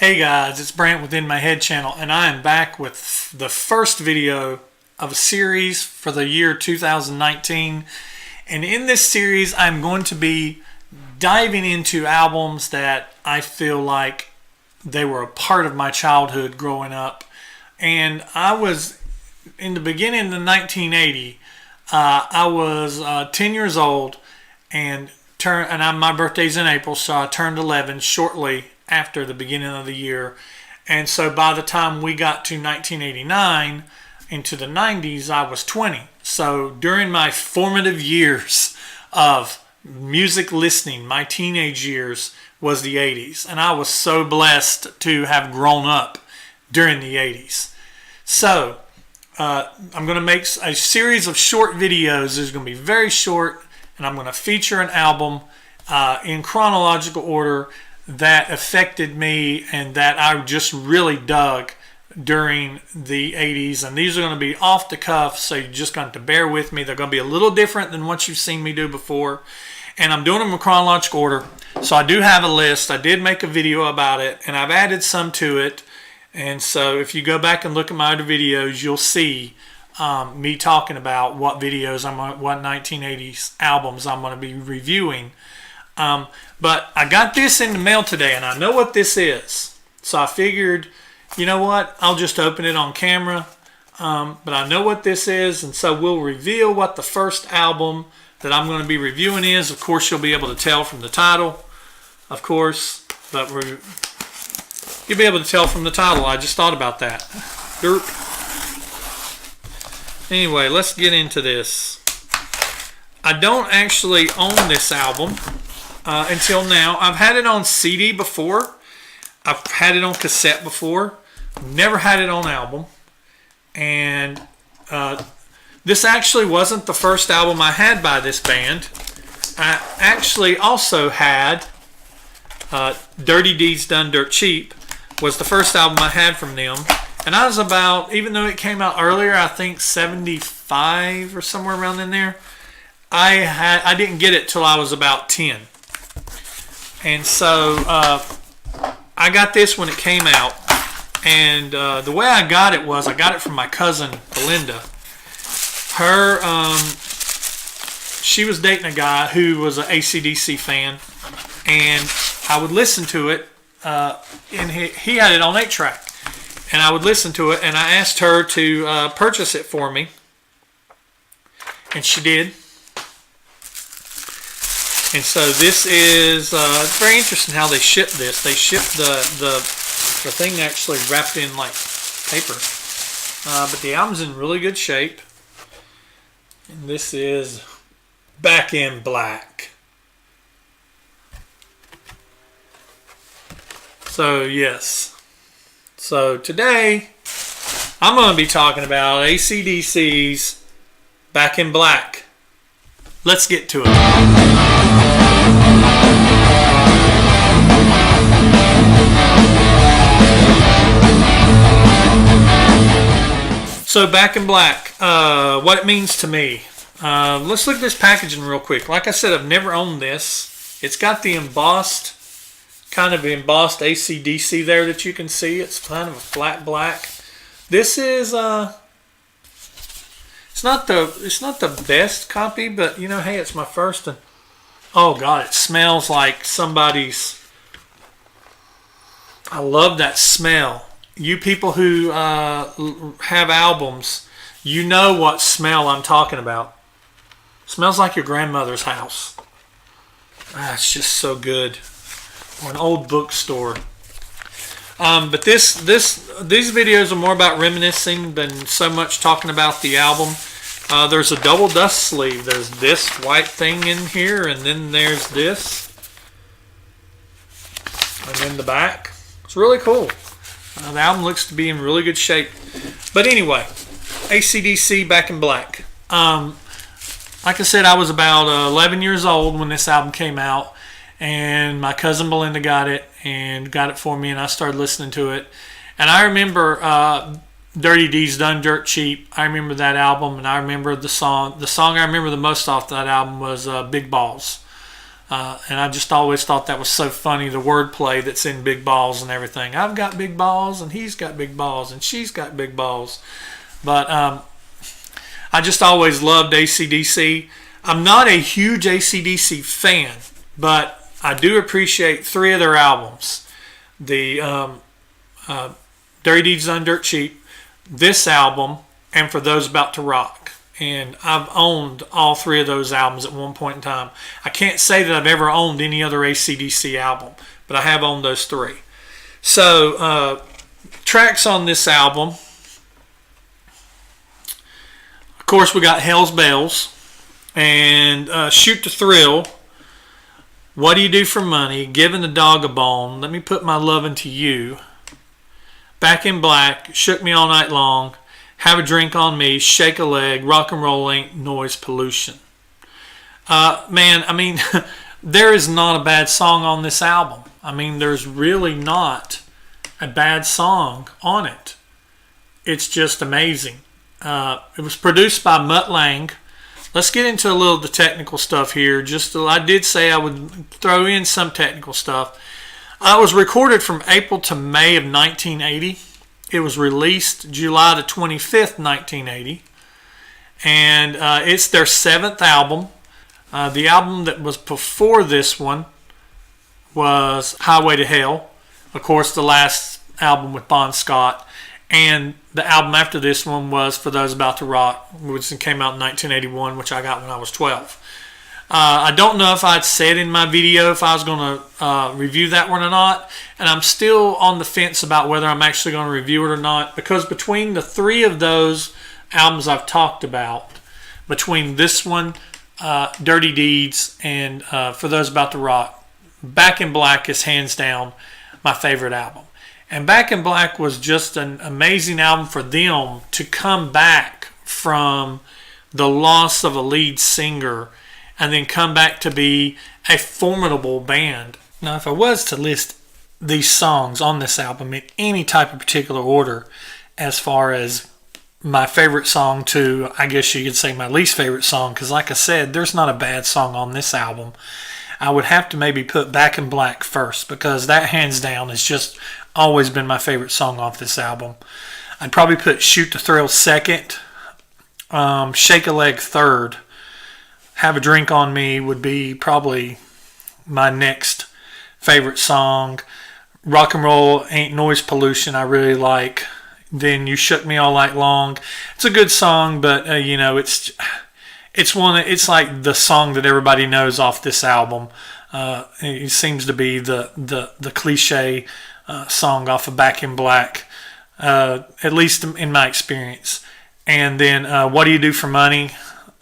Hey guys, it's Brant with In My Head channel, and I am back with the first video of a series for the year 2019. And in this series, I'm going to be diving into albums that I feel like they were a part of my childhood growing up. And I was, in the beginning of 1980, I was 10 years old, and my birthday's in April, so I turned 11 shortly after the beginning of the year. And so by the time we got to 1989 into the 90s, I was 20. So during my formative years of music listening, my teenage years was the 80s, and I was so blessed to have grown up during the 80s. So I'm going to make a series of short videos. It's going to be very short, and I'm going to feature an album in chronological order that affected me and that I just really dug during the 80s. And these are going to be off the cuff, so you're just going to bear with me. They're going to be a little different than what you've seen me do before. And I'm doing them in chronological order. So I do have a list. I did make a video about it, and I've added some to it. And so if you go back and look at my other videos, you'll see me talking about what videos what 1980s albums I'm going to be reviewing. But I got this in the mail today, and I know what this is. So I figured, you know what? I'll just open it on camera. But I know what this is, and so we'll reveal what the first album that I'm going to be reviewing is. Of course, you'll be able to tell from the title, of course. But you'll be able to tell from the title. I just thought about that. Derp. Anyway, let's get into this. I don't actually own this album. Until now. I've had it on CD before. I've had it on cassette before. Never had it on album. And this actually wasn't the first album I had by this band. I actually also had Dirty Deeds Done Dirt Cheap was the first album I had from them. And I was about, even though it came out earlier, I think 75 or somewhere around in there, I didn't get it till I was about 10. And so I got this when it came out, and the way I got it was I got it from my cousin Belinda. She was dating a guy who was an AC/DC fan, and I would listen to it, and he had it on 8-track, and I would listen to it, and I asked her to purchase it for me, and she did. And so this is it's very interesting how they ship this. They ship the thing actually wrapped in like paper. But the album's in really good shape. And this is Back in Black. So yes. So today I'm going to be talking about AC/DC's Back in Black. Let's get to it. So Back in Black, what it means to me. Let's look at this packaging real quick. Like I said, I've never owned this. It's got the kind of embossed AC/DC there that you can see. It's kind of a flat black. This is it's not the best copy, but you know, hey, it's my first. And oh God, it smells like somebody's. I love that smell. You people who have albums, you know what smell I'm talking about. It smells like your grandmother's house. It's just so good. Or an old bookstore. But these videos are more about reminiscing than so much talking about the album. There's a double dust sleeve. There's this white thing in here, and then there's this. And then the back. It's really cool. The album looks to be in really good shape. But anyway, AC/DC Back in Black. Like I said, I was about 11 years old when this album came out. And my cousin Belinda got it and got it for me, and I started listening to it. And I remember Dirty Deeds Done Dirt Cheap. I remember that album, and I remember the song. The song I remember the most off that album was Big Balls. And I just always thought that was so funny, the wordplay that's in Big Balls and everything. I've got big balls, and he's got big balls, and she's got big balls. But I just always loved AC/DC. I'm not a huge AC/DC fan, but I do appreciate 3 of their albums. The Dirty Deeds Done Dirt Cheap, this album, and For Those About to Rock. And I've owned all 3 of those albums at one point in time. I can't say that I've ever owned any other AC/DC album, but I have owned those 3. So, tracks on this album. Of course, we got Hell's Bells and Shoot to Thrill. What Do You Do for Money? Giving the Dog a Bone. Let Me Put My Lovin' to You. Back in Black. Shook Me All Night Long. Have a Drink on Me. Shake a Leg. Rock and Roll Ain't Noise Pollution. Man, I mean, there is not a bad song on this album. I mean, there's really not a bad song on it. It's just amazing. It was produced by Mutt Lange. Let's get into a little of the technical stuff here. I did say I would throw in some technical stuff. It was recorded from April to May of 1980. It was released July the 25th, 1980. And it's their 7th album. The album that was before this one was Highway to Hell. Of course, the last album with Bon Scott. And the album after this one was For Those About to Rock, which came out in 1981, which I got when I was 12. I don't know if I'd said in my video if I was going to review that one or not, and I'm still on the fence about whether I'm actually going to review it or not, because between the 3 of those albums I've talked about, between this one, Dirty Deeds, and For Those About to Rock, Back in Black is hands down my favorite album. And Back in Black was just an amazing album for them to come back from the loss of a lead singer and then come back to be a formidable band. Now, if I was to list these songs on this album in any type of particular order, as far as my favorite song to, I guess you could say, my least favorite song, because like I said, there's not a bad song on this album, I would have to maybe put Back in Black first, because that hands down has just always been my favorite song off this album. I'd probably put Shoot to Thrill second, Shake a Leg third, Have a Drink on Me would be probably my next favorite song. Rock and Roll Ain't Noise Pollution I really like. Then You Shook Me All Night Long. It's a good song, but it's like the song that everybody knows off this album. It seems to be the cliche song off of Back in Black, at least in my experience. And then What Do You Do for Money?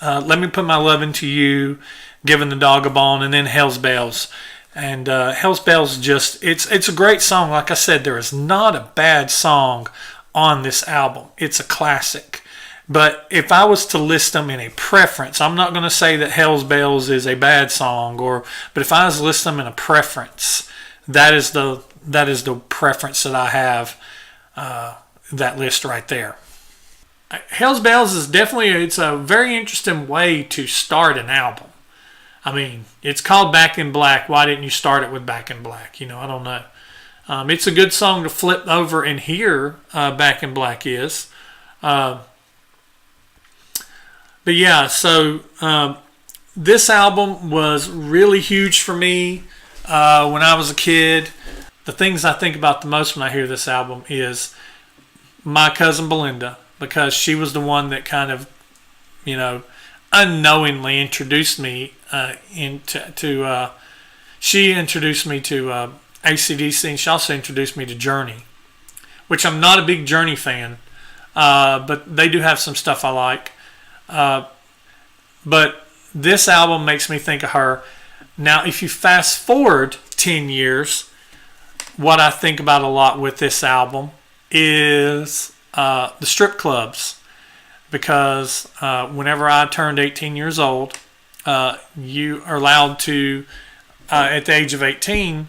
Let Me Put My Lovin' to You, Giving the Dog a Bone, and then Hell's Bells. And Hell's Bells it's a great song. Like I said, there is not a bad song on this album. It's a classic. But if I was to list them in a preference, I'm not going to say that Hell's Bells is a bad song, but if I was to list them in a preference, that is the preference that I have, that list right there. Hell's Bells is it's a very interesting way to start an album. I mean, it's called Back in Black. Why didn't you start it with Back in Black? I don't know. It's a good song to flip over and hear, Back in Black is. But yeah, so this album was really huge for me when I was a kid. The things I think about the most when I hear this album is my cousin Belinda, because she was the one that kind of, unknowingly introduced me she introduced me to AC/DC, and she also introduced me to Journey, which I'm not a big Journey fan, but they do have some stuff I like. But this album makes me think of her. Now, if you fast forward 10 years, what I think about a lot with this album is the strip clubs. Because whenever I turned 18 years old, you are allowed to, at the age of 18,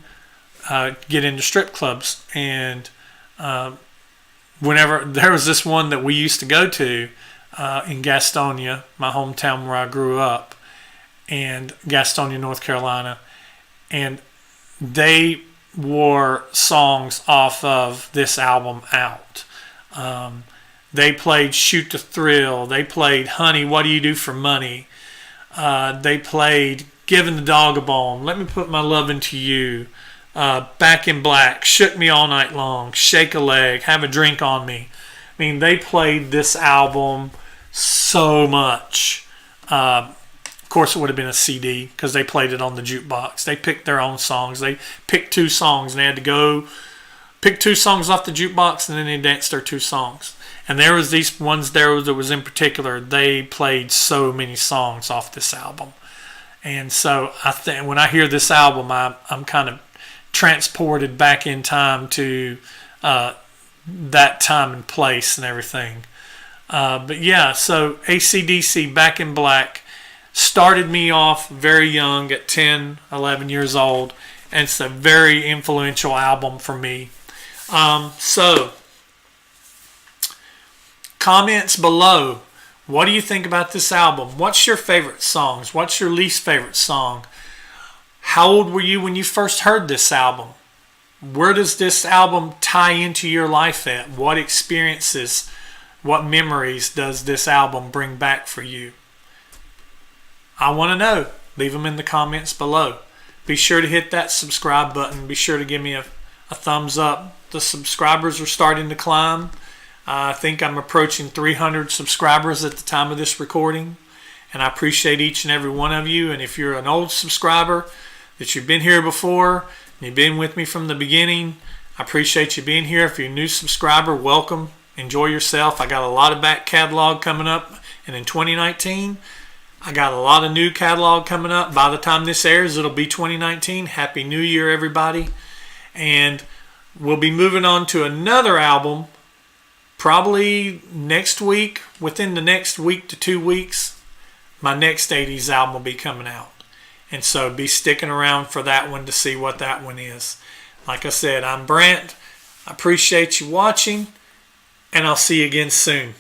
get into strip clubs. And whenever there was this one that we used to go to in Gastonia, my hometown where I grew up, and Gastonia, North Carolina. and they wore songs off of this album out. They played Shoot to Thrill. They played Honey, What Do You Do for Money? They played Giving the Dog a Bone, Let Me Put My Love Into You, Back in Black, Shook Me All Night Long, Shake a Leg, Have a Drink on Me. I mean, they played this album so much. Of course, it would have been a CD because they played it on the jukebox. They picked their own songs. They picked 2 songs and they had to go pick 2 songs off the jukebox, and then they danced their 2 songs. And there was these ones there that was in particular. They played so many songs off this album. And so I think when I hear this album, I'm kind of transported back in time to that time and place and everything. But yeah, so AC/DC, Back in Black, started me off very young at 10, 11 years old. And it's a very influential album for me. So, comments below. What do you think about this album? What's your favorite songs? What's your least favorite song? How old were you when you first heard this album? Where does this album tie into your life at? What experiences, what memories does this album bring back for you? I want to know. Leave them in the comments below. Be sure to hit that subscribe button. Be sure to give me a thumbs up. The subscribers are starting to climb. I think I'm approaching 300 subscribers at the time of this recording. And I appreciate each and every one of you. And if you're an old subscriber, that you've been here before, and you've been with me from the beginning, I appreciate you being here. If you're a new subscriber, welcome. Enjoy yourself. I got a lot of back catalog coming up. And in 2019, I got a lot of new catalog coming up. By the time this airs, it'll be 2019. Happy New Year, everybody. And we'll be moving on to another album probably next week. Within the next week to 2 weeks, my next 80s album will be coming out. And so be sticking around for that one to see what that one is. Like I said, I'm Brant. I appreciate you watching, and I'll see you again soon.